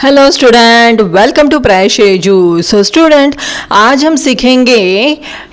Hello student, welcome to प्रायश edu. So student, आज हम सीखेंगे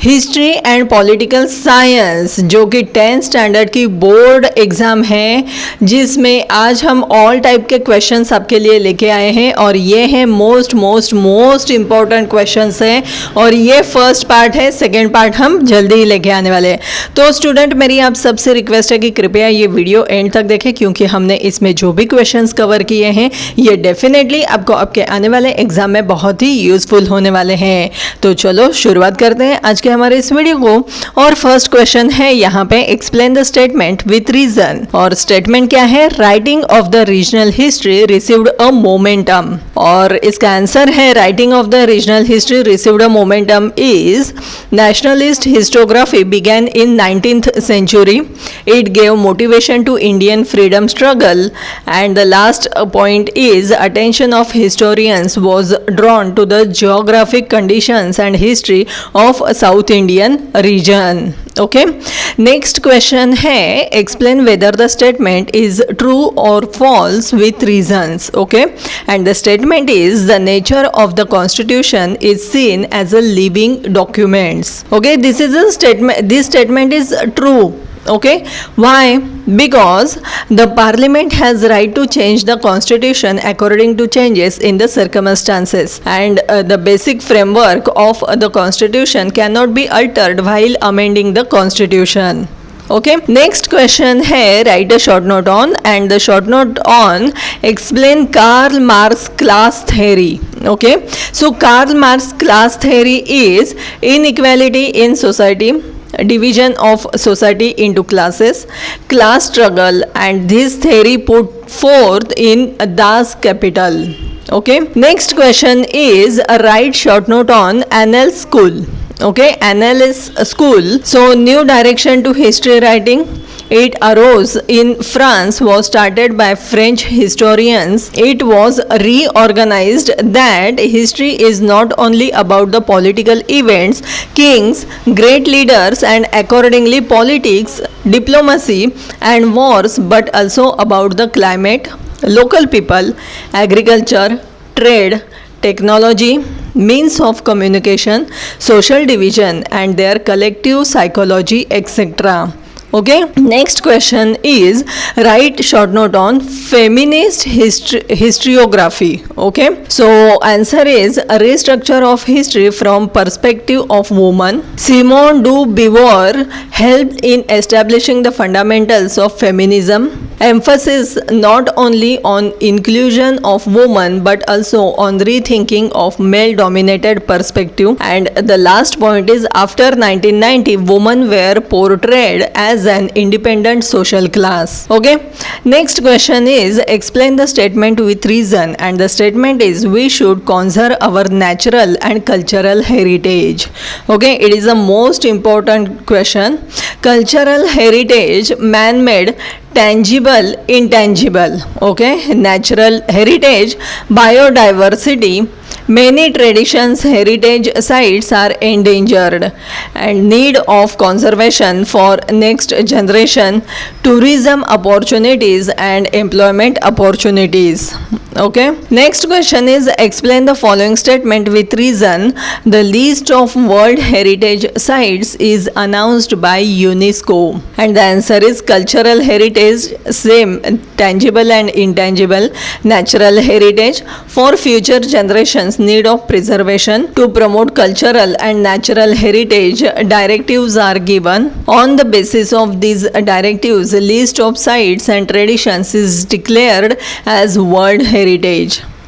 हिस्ट्री एंड पॉलिटिकल साइंस, जो कि 10th स्टैंडर्ड की बोर्ड एग्जाम है, जिसमें आज हम ऑल टाइप के क्वेश्चंस आपके लिए लेके आए हैं और ये हैं मोस्ट इम्पॉर्टेंट क्वेश्चंस हैं और ये फर्स्ट पार्ट है। सेकेंड पार्ट हम जल्दी ही लेके आने वाले हैं। तो स्टूडेंट, मेरी आप सबसे रिक्वेस्ट है कि कृपया ये वीडियो एंड तक देखें, क्योंकि हमने इसमें जो भी क्वेश्चंस कवर किए हैं ये डेफिनेटली आपको आपके आने वाले एग्जाम में बहुत ही यूजफुल होने वाले हैं। तो चलो शुरुआत करते हैं आज के हमारे इस वीडियो को। और फर्स्ट क्वेश्चन है यहाँ पे, explain the statement with reason. और स्टेटमेंट क्या है? Writing of the regional history received a momentum. और इसका आंसर है, writing of the regional history received a momentum is nationalist historiography began in 19th century. It gave motivation to Indian freedom struggle. And the last point is, attention of historians was drawn to the geographic conditions and history of South Indian region. Okay, next question है, explain whether the statement is true or false with reasons. Okay, and the statement is, the nature of the constitution is seen as a living document. Okay, this is a statement, this statement is true. Okay, why? Because the parliament has right to change the constitution according to changes in the circumstances, and the basic framework of the constitution cannot be altered while amending the constitution. Okay, next question है, write a short note on, and the short note on, explain Karl Marx class theory. Okay, so Karl Marx class theory is inequality in society, division of society into classes, class struggle, and this theory put forth in Das Kapital. Okay, next question is, write short note on Annales School. Okay, Annales School, so new direction to history writing. It arose in France, was started by French historians. It was reorganized that history is not only about the political events, kings, great leaders, and accordingly politics, diplomacy, and wars, but also about the climate, local people, agriculture, trade, technology, means of communication, social division, and their collective psychology, etc. Okay, next question is, write short note on feminist historiography. Okay, so answer is, a restructure of history from perspective of woman. Simone de Beauvoir helped in establishing the fundamentals of feminism. Emphasis not only on inclusion of women but also on rethinking of male dominated perspective. And the last point is, after 1990 women were portrayed as an independent social class. Okay, next question is, explain the statement with reason. And the statement is, we should conserve our natural and cultural heritage. Okay, it is the most important question. Cultural heritage, man-made, tangible, intangible. Okay, natural heritage, biodiversity, many traditions, heritage sites are endangered and need of conservation for next generation, tourism opportunities and employment opportunities. Okay, next question is, explain the following statement with reason. The list of World Heritage Sites is announced by UNESCO, and the answer is, cultural heritage, same, tangible and intangible. Natural heritage, for future generations, need of preservation. To promote cultural and natural heritage, directives are given. On the basis of these directives, a list of sites and traditions is declared as World Heritage.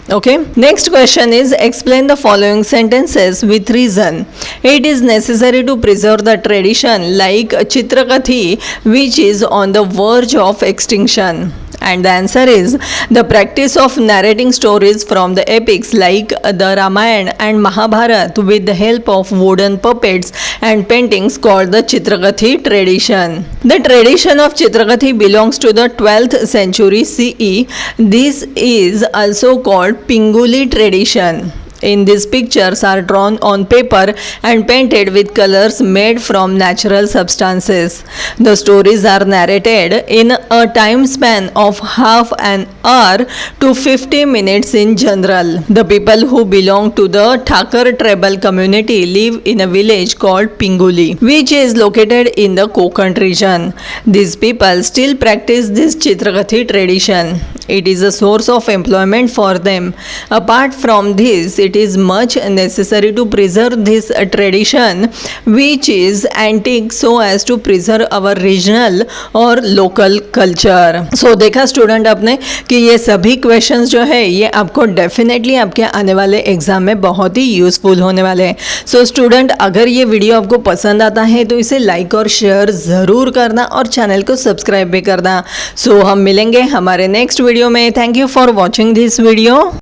Okay, next question is, explain the following sentences with reason. It is necessary to preserve the tradition like Chitrakathi, which is on the verge of extinction. And the answer is, the practice of narrating stories from the epics like the Ramayana and Mahabharata with the help of wooden puppets and paintings called the Chitrakathi tradition. The tradition of Chitrakathi belongs to the 12th century CE. This is also called Pinguli tradition. in these pictures are drawn on paper and painted with colors made from natural substances. The stories are narrated in a time span of half an hour to 50 minutes in general. The people who belong to the Thakar tribal community live in a village called Pinguli, which is located in the Konkan region. These people still practice this Chitrakathi tradition. It is a source of employment for them. Apart from this, it is much necessary to preserve this tradition, which is antique, so as to preserve our regional और local culture. सो देखा student आपने कि ये सभी questions जो है ये आपको डेफिनेटली आपके आने वाले एग्जाम में बहुत ही यूजफुल होने वाले हैं. सो स्टूडेंट, अगर ये वीडियो आपको पसंद आता है तो इसे लाइक और शेयर ज़रूर करना और चैनल को सब्सक्राइब भी करना. सो हम मिलेंगे हमारे नेक्स्ट वीडियो में. Thank you for watching this video.